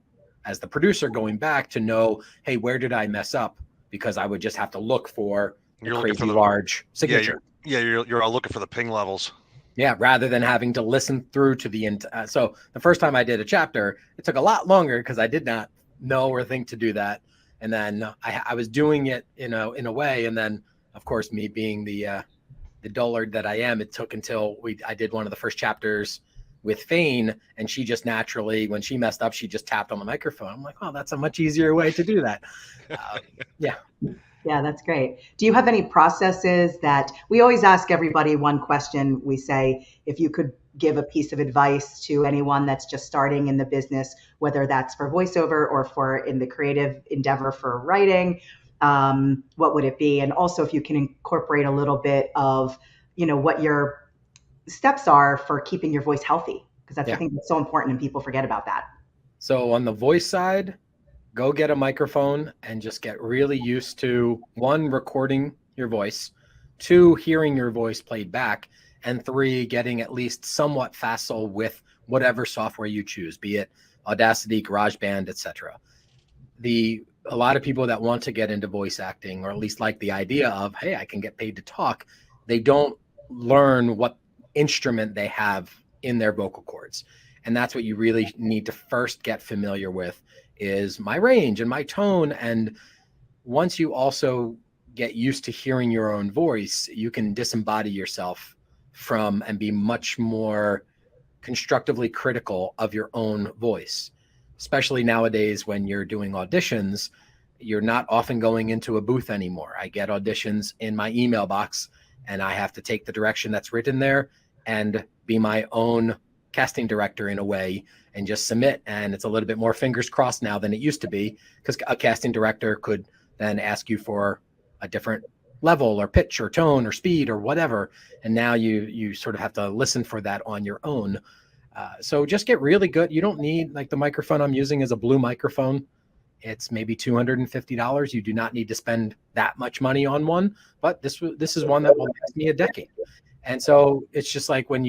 as the producer going back to know, hey, where did I mess up? Because I would just have to look for the crazy large signature. You're looking for the ping levels. Yeah, rather than having to listen through to the end. So the first time I did a chapter, it took a lot longer because I did not know or think to do that. And then I was doing it in a way. And then, of course, me being the dullard that I am, it took until I did one of the first chapters with Fane, and she just naturally, when she messed up, she just tapped on the microphone. I'm like, oh, that's a much easier way to do that. Yeah. Yeah, that's great. Do you have any processes that we always ask everybody one question? We say, if you could give a piece of advice to anyone that's just starting in the business, whether that's for voiceover or for in the creative endeavor for writing, what would it be? And also if you can incorporate a little bit of, what your steps are for keeping your voice healthy, because that's, I think that's so important and people forget about that. So on the voice side, go get a microphone and just get really used to, 1, recording your voice, 2, hearing your voice played back, and 3, getting at least somewhat facile with whatever software you choose, be it Audacity, GarageBand, etc. A lot of people that want to get into voice acting, or at least like the idea of, hey, I can get paid to talk, they don't learn what instrument they have in their vocal cords. And that's what you really need to first get familiar with, is my range and my tone. And once you also get used to hearing your own voice, you can disembody yourself from and be much more constructively critical of your own voice. Especially nowadays when you're doing auditions, you're not often going into a booth anymore. I get auditions in my email box, and I have to take the direction that's written there and be my own casting director in a way and just submit. And it's a little bit more fingers crossed now than it used to be, because a casting director could then ask you for a different level or pitch or tone or speed or whatever. And now you sort of have to listen for that on your own. So just get really good. You don't need, like, the microphone I'm using is a Blue microphone. It's maybe $250. You do not need to spend that much money on one, but this is one that will last me a decade. And so it's just like when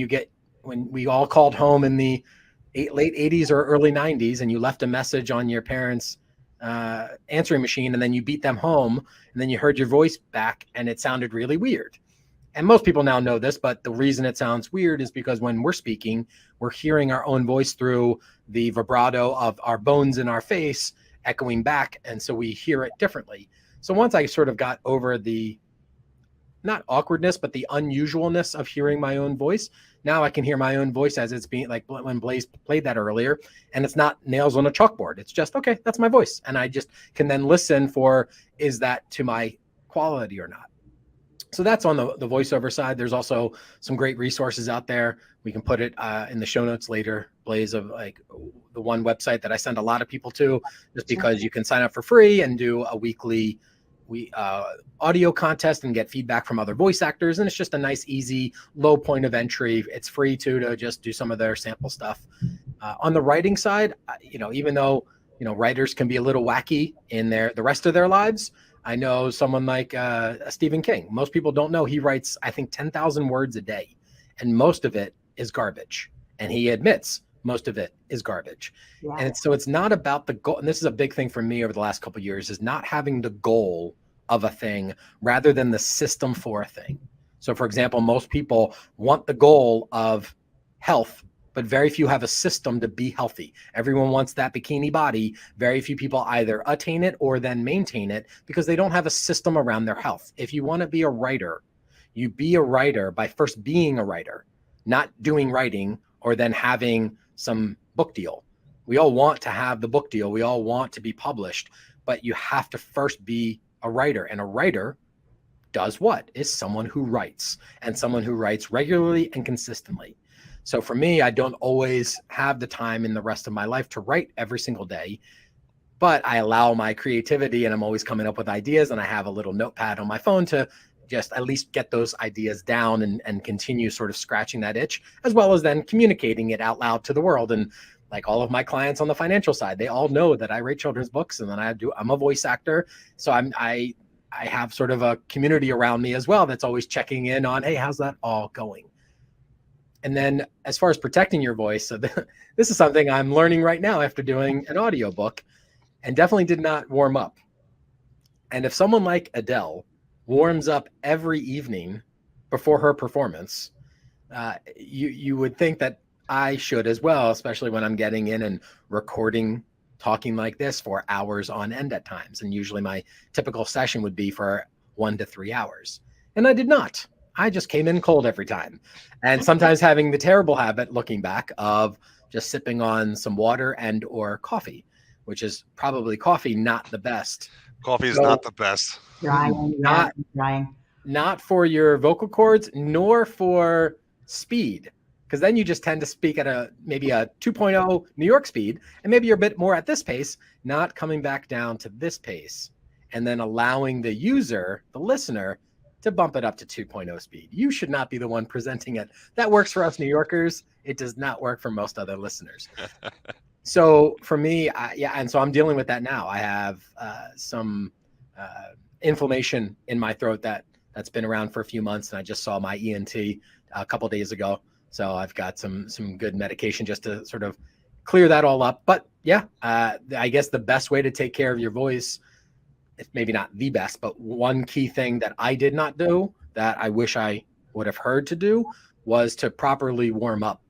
we all called home in the late 80s or early 90s, and you left a message on your parents' answering machine, and then you beat them home, and then you heard your voice back and it sounded really weird. And most people now know this, but the reason it sounds weird is because when we're speaking, we're hearing our own voice through the vibrato of our bones in our face echoing back. And so we hear it differently. So once I sort of got over the, not awkwardness, but the unusualness of hearing my own voice, now I can hear my own voice as it's being, like when Blaze played that earlier, and it's not nails on a chalkboard. It's just, okay, that's my voice. And I just can then listen for, is that to my quality or not? So that's on the voiceover side. There's also some great resources out there. We can put it in the show notes later, Blaze, of like the one website that I send a lot of people to, just because you can sign up for free and do a weekly audio contest and get feedback from other voice actors. And it's just a nice, easy, low point of entry. It's free too, to just do some of their sample stuff. On the writing side, even though, writers can be a little wacky in the rest of their lives, I know someone like Stephen King. Most people don't know he writes, I think, 10,000 words a day, and most of it is garbage. And he admits most of it is garbage. Yeah. And so it's not about the goal. And this is a big thing for me over the last couple of years, is not having the goal of a thing rather than the system for a thing. So for example, most people want the goal of health, but very few have a system to be healthy. Everyone wants that bikini body. Very few people either attain it or then maintain it because they don't have a system around their health. If you want to be a writer, you be a writer by first being a writer, not doing writing or then having some book deal. We all want to have the book deal. We all want to be published, but you have to first be a writer. And a writer does what? Is someone who writes, and someone who writes regularly and consistently. So for me, I don't always have the time in the rest of my life to write every single day, but I allow my creativity, and I'm always coming up with ideas, and I have a little notepad on my phone to just at least get those ideas down and continue sort of scratching that itch, as well as then communicating it out loud to the world. And like all of my clients on the financial side, they all know that I write children's books, and then I'm a voice actor. So I have sort of a community around me as well that's always checking in on, hey, how's that all going? And then as far as protecting your voice, so this is something I'm learning right now after doing an audiobook, and definitely did not warm up. And if someone like Adele warms up every evening before her performance, you would think that I should as well, especially when I'm getting in and recording, talking like this for hours on end at times. And usually my typical session would be for 1 to 3 hours. And I did not. I just came in cold every time. And sometimes having the terrible habit, looking back, of just sipping on some water and or coffee, which is probably coffee not the best. Coffee is not the best. Drying. Not for your vocal cords, nor for speed. Because then you just tend to speak at maybe a 2.0 New York speed, and maybe you're a bit more at this pace, not coming back down to this pace, and then allowing the user, the listener, to bump it up to 2.0 speed. You should not be the one presenting it. That works for us New Yorkers. It does not work for most other listeners. So for me, and so I'm dealing with that now. I have some inflammation in my throat that that's been around for a few months, and I just saw my ENT a couple days ago. So I've got some good medication just to sort of clear that all up. But yeah, I guess the best way to take care of your voice, if maybe not the best, but one key thing that I did not do that I wish I would have heard to do was to properly warm up,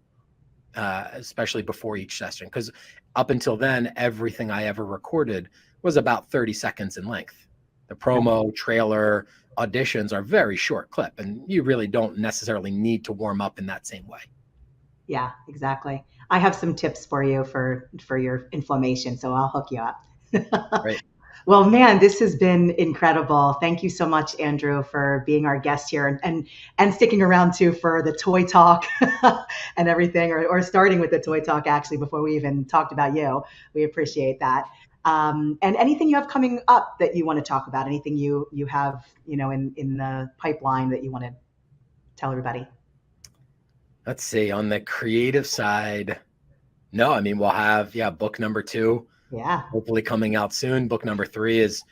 especially before each session. Because up until then, everything I ever recorded was about 30 seconds in length. The promo, trailer, auditions are very short clip, and you really don't necessarily need to warm up in that same way. Yeah, exactly. I have some tips for you for your inflammation, so I'll hook you up. Great. Well, man, this has been incredible. Thank you so much, Andrew, for being our guest here and sticking around too for the toy talk and everything, or starting with the toy talk actually before we even talked about you. We appreciate that. And anything you have coming up that you want to talk about, anything you have, in the pipeline that you want to tell everybody? Let's see, on the creative side, no, I mean, we'll have, book number 2, hopefully coming out soon. Book number 3 is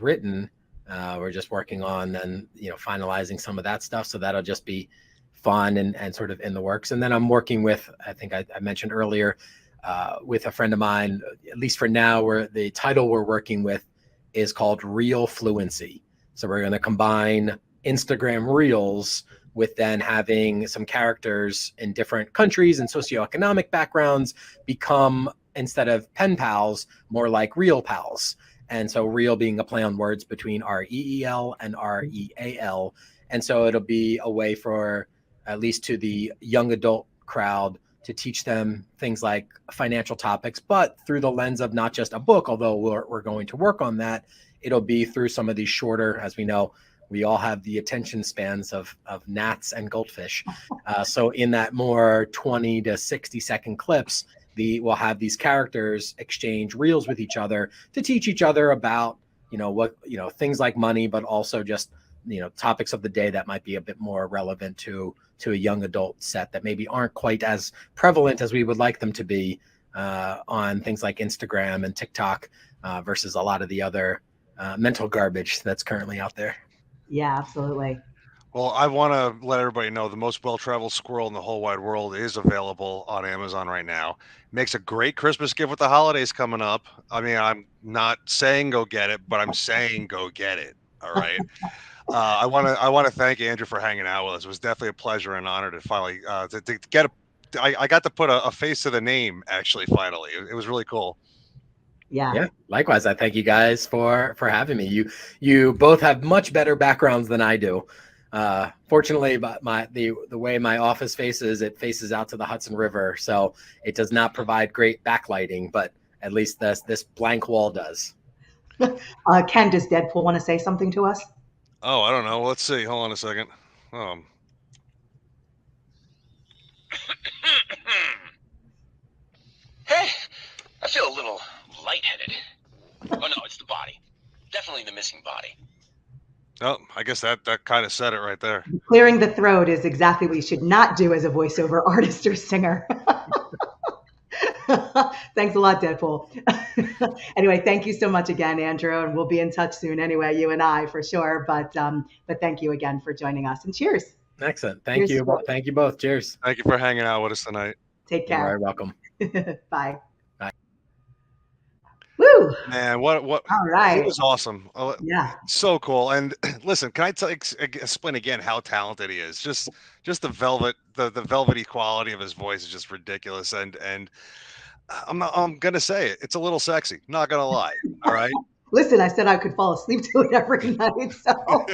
written. We're just working on then, finalizing some of that stuff. So that'll just be fun and sort of in the works. And then I'm working with, I think I mentioned earlier, with a friend of mine, at least for now, where the title we're working with is called Real Fluency. So we're going to combine Instagram Reels with then having some characters in different countries and socioeconomic backgrounds become, instead of pen pals, more like real pals. And so real being a play on words between REEL and REAL. And so it'll be a way for, at least to the young adult crowd, to teach them things like financial topics, but through the lens of not just a book, although we're going to work on that. It'll be through some of these shorter, as we know, we all have the attention spans of gnats and goldfish. So in that more 20 to 60 second clips, we'll have these characters exchange reels with each other to teach each other about, things like money, but also just, topics of the day that might be a bit more relevant to a young adult set that maybe aren't quite as prevalent as we would like them to be on things like Instagram and TikTok versus a lot of the other mental garbage that's currently out there. Yeah, absolutely. Well, I want to let everybody know the most well-traveled squirrel in the whole wide world is available on Amazon right now. Makes a great Christmas gift with the holidays coming up. I mean, I'm not saying go get it, but I'm saying go get it. All right. I want to thank Andrew for hanging out with us. It was definitely a pleasure and honor to finally to get I got to put a face to the name actually. Finally, it was really cool. Yeah. Likewise, I thank you guys for having me. You both have much better backgrounds than I do. Fortunately, but the way my office faces, it faces out to the Hudson River, so it does not provide great backlighting, but at least this blank wall does. Ken, does Deadpool want to say something to us? Oh, I don't know. Let's see. Hold on a second. Hey, I feel a little lightheaded. Oh no, it's the body. Definitely the missing body. Oh, I guess that kind of said it right there. Clearing the throat is exactly what you should not do as a voiceover artist or singer. Thanks a lot, Deadpool. Anyway, thank you so much again, Andrew, and we'll be in touch soon anyway, you and I for sure. But thank you again for joining us, and cheers. Excellent. Thank you. Thank you both. Cheers. Thank you for hanging out with us tonight. Take care. You're very welcome. Bye. Bye. Woo! Man, what? All right. It was awesome. Yeah. So cool. And listen, can I explain again how talented he is? Just the velvety quality of his voice is just ridiculous. And I'm gonna say it. It's a little sexy. Not gonna lie. All right. Listen, I said I could fall asleep to it every night, so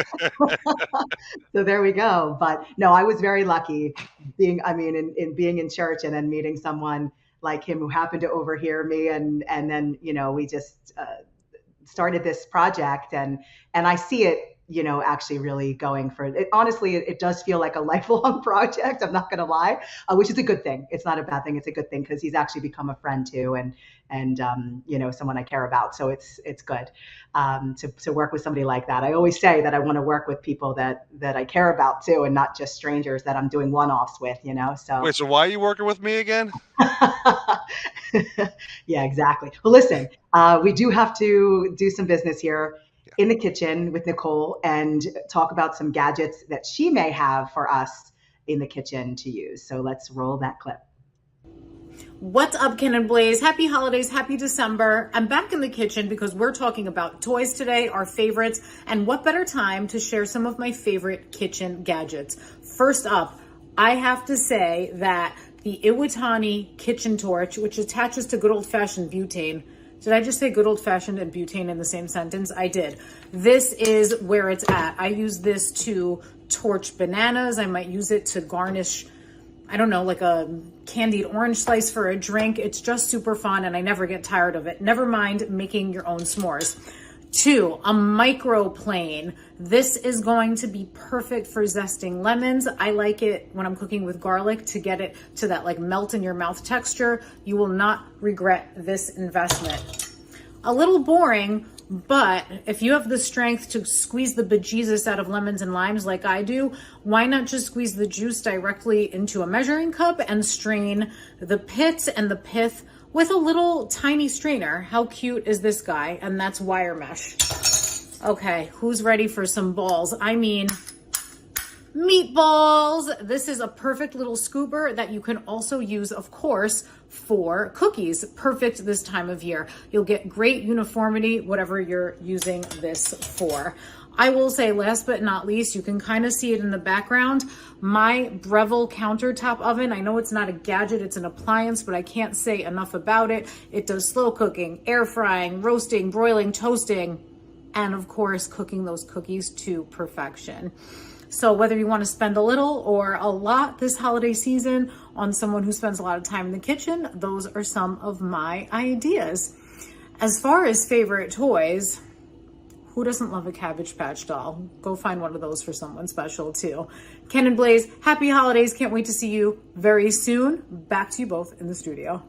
so there we go. But no, I was very lucky being being in church and then meeting someone like him who happened to overhear me, and then we just started this project, and I see it actually really going for it. Honestly, it does feel like a lifelong project. I'm not going to lie, which is a good thing. It's not a bad thing. It's a good thing because he's actually become a friend too, and someone I care about. So it's good to work with somebody like that. I always say that I want to work with people that I care about too, and not just strangers that I'm doing one-offs with. So wait, so why are you working with me again? Yeah, exactly. Well, listen, we do have to do some business here. in the kitchen with Nicole and talk about some gadgets that she may have for us in the kitchen to use. So let's roll that clip. What's up, Ken and Blaze? Happy holidays, happy December. I'm back in the kitchen because we're talking about toys today, our favorites, and what better time to share some of my favorite kitchen gadgets. First up, I have to say that the Iwatani kitchen torch, which attaches to good old-fashioned butane. Did I just say good old-fashioned and butane in the same sentence? I did. This is where it's at. I use this to torch bananas. I might use it to garnish, I don't know, like a candied orange slice for a drink. It's just super fun and I never get tired of it. Never mind making your own s'mores. 2, a microplane. This is going to be perfect for zesting lemons. I like it when I'm cooking with garlic to get it to that like melt in your mouth texture. You will not regret this investment. A little boring, but if you have the strength to squeeze the bejesus out of lemons and limes like I do, why not just squeeze the juice directly into a measuring cup and strain the pits and the pith with a little tiny strainer? How cute is this guy? And that's wire mesh. Okay, who's ready for some balls? I mean, meatballs. This is a perfect little scooper that you can also use, of course, for cookies. Perfect this time of year. You'll get great uniformity, whatever you're using this for. I will say, last but not least, you can kind of see it in the background, my Breville countertop oven. I know it's not a gadget, it's an appliance, but I can't say enough about it. It does slow cooking, air frying, roasting, broiling, toasting, and of course, cooking those cookies to perfection. So whether you want to spend a little or a lot this holiday season on someone who spends a lot of time in the kitchen, those are some of my ideas. As far as favorite toys, who doesn't love a Cabbage Patch doll? Go find one of those for someone special too. Ken and Blaze, happy holidays. Can't wait to see you very soon. Back to you both in the studio.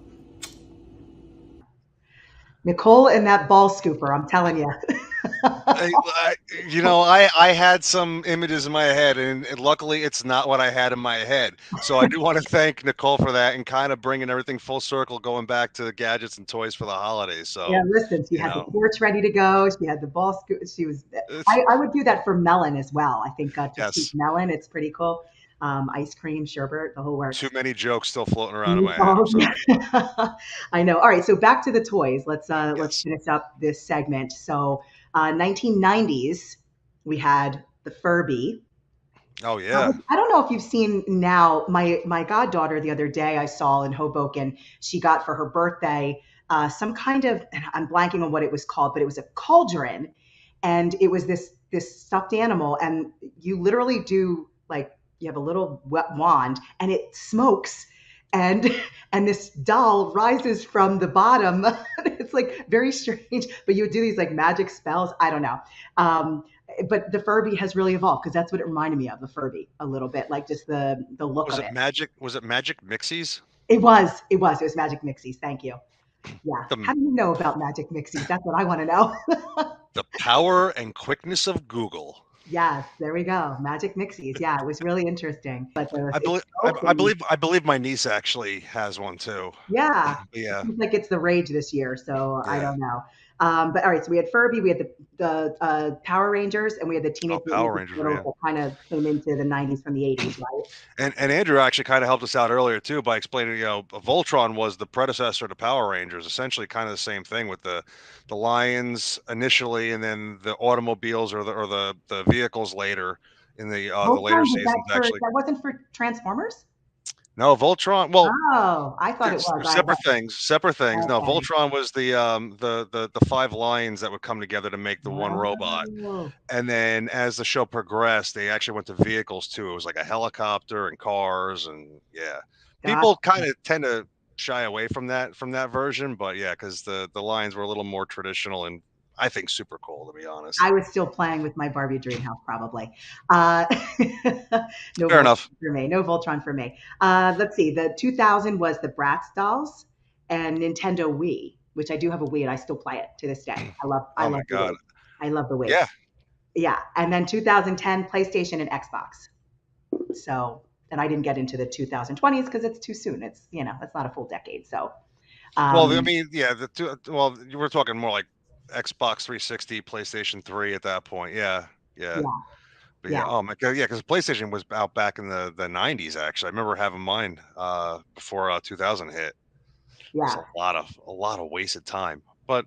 Nicole and that ball scooper, I'm telling you. I had some images in my head, and luckily it's not what I had in my head. So I do want to thank Nicole for that and kind of bringing everything full circle, going back to the gadgets and toys for the holidays. So yeah, listen, she had the torch ready to go. She had the ball scooper. She was. I would do that for melon as well. I think just melon, it's pretty cool. Ice cream, sherbet, the whole works. Too many jokes still floating around in my head. I know. All right, so back to the toys. Let's finish up this segment. So 1990s, we had the Furby. Oh yeah. I don't know if you've seen now. My goddaughter the other day I saw in Hoboken. She got for her birthday some kind of, I'm blanking on what it was called, but it was a cauldron, and it was this stuffed animal, and you literally do like. You have a little wand and it smokes and this doll rises from the bottom. It's like very strange, but you would do these like magic spells. I don't know. But the Furby has really evolved because that's what it reminded me of, the Furby, a little bit, like just the look of it. Was it Magic Mixies? It was Magic Mixies. Thank you. Yeah. How do you know about Magic Mixies? That's what I want to know. The power and quickness of Google. Yes, there we go. Magic Mixies. Yeah, it was really interesting. But I believe my niece actually has one too. Yeah. Yeah. It seems like it's the rage this year, so yeah. I don't know. But all right, so we had Furby, we had the Power Rangers, and we had the Teenage Power Rangers that kind of came into the 90s from the 80s, right? And Andrew actually kind of helped us out earlier too by explaining, Voltron was the predecessor to Power Rangers, essentially kind of the same thing with the lions initially, and then the automobiles or the vehicles later in the later seasons. Actually, that wasn't for Transformers. No, Voltron. Well, I thought it was separate things. Okay. No, Voltron was the 5 lions that would come together to make the one robot. And then as the show progressed, they actually went to vehicles too. It was like a helicopter and cars, and yeah, people kind of tend to shy away from that version, but yeah, because the lions were a little more traditional and I think super cool, to be honest. I was still playing with my Barbie dream house, probably. No Fair enough. For me. No Voltron for me. Let's see. The 2000 was the Bratz dolls and Nintendo Wii, which I do have a Wii and I still play it to this day. I love the Wii. I love the Wii. Yeah. Yeah. And then 2010, PlayStation and Xbox. So, and I didn't get into the 2020s because it's too soon. It's, that's not a full decade. So, well, I mean, yeah, we're talking more like Xbox 360, PlayStation 3 at that point. Yeah, yeah. Yeah. But Yeah. yeah, oh my god, yeah, because PlayStation was out back in the 90s. Actually, I remember having mine before 2000 hit. It was Yeah. a lot of wasted time, but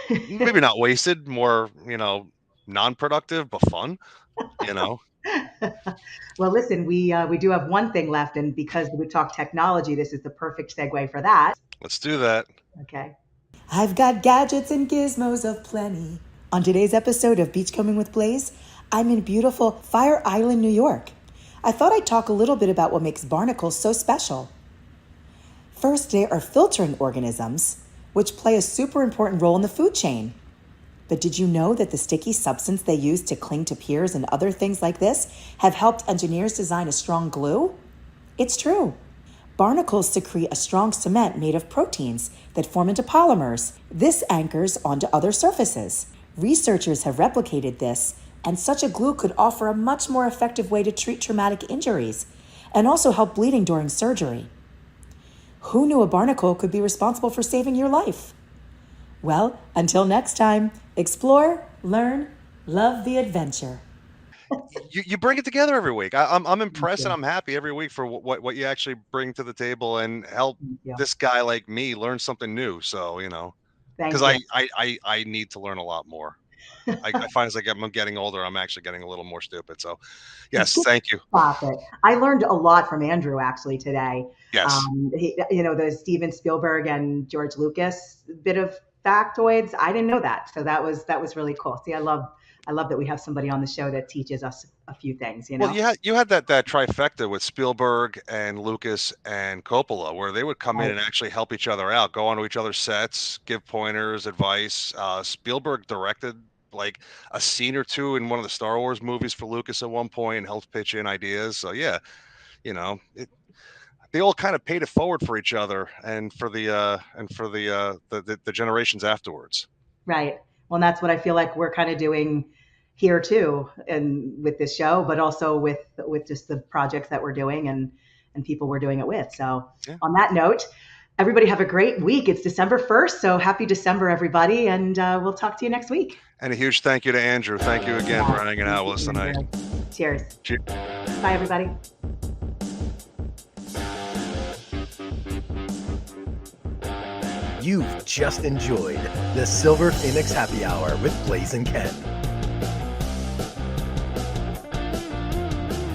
maybe not wasted, more non-productive but fun. You know, Well, listen, we do have one thing left, and because we talk technology, this is the perfect segue for that. let's do that. Okay. I've got gadgets and gizmos aplenty. On today's episode of Beachcombing with Blaze, I'm in beautiful Fire Island, New York. I thought I'd talk a little bit about what makes barnacles so special. First, they are filtering organisms, which play a super important role in the food chain. But did you know that the sticky substance they use to cling to piers and other things like this have helped engineers design a strong glue? It's true. Barnacles secrete a strong cement made of proteins that form into polymers. This anchors onto other surfaces. Researchers have replicated this, and such a glue could offer a much more effective way to treat traumatic injuries and also help bleeding during surgery. Who knew a barnacle could be responsible for saving your life? Well, until next time, explore, learn, love the adventure. You bring it together every week. I'm impressed and I'm happy every week for what you actually bring to the table and help this guy like me learn something new. So because I need to learn a lot more. I find as I'm getting older, I'm actually getting a little more stupid. So yes, thank you. Stop it. I learned a lot from Andrew actually today. Yes. The Steven Spielberg and George Lucas bit of factoids. I didn't know that. So that was really cool. See, I love that we have somebody on the show that teaches us a few things, Well, you had that trifecta with Spielberg and Lucas and Coppola, where they would come in and actually help each other out, go onto each other's sets, give pointers, advice. Spielberg directed like a scene or two in one of the Star Wars movies for Lucas at one point and helped pitch in ideas. So yeah, they all kind of paid it forward for each other and for the generations afterwards. Right. Well, and that's what I feel like we're kind of doing here too, and with this show, but also with just the projects that we're doing and people we're doing it with. So on that note, everybody have a great week. It's December 1st. So happy December, everybody. And we'll talk to you next week. And a huge thank you to Andrew. Thank you again for hanging out with us tonight. Cheers. Cheers. Bye, everybody. You've just enjoyed the Silver Phoenix Happy Hour with Blaze and Ken.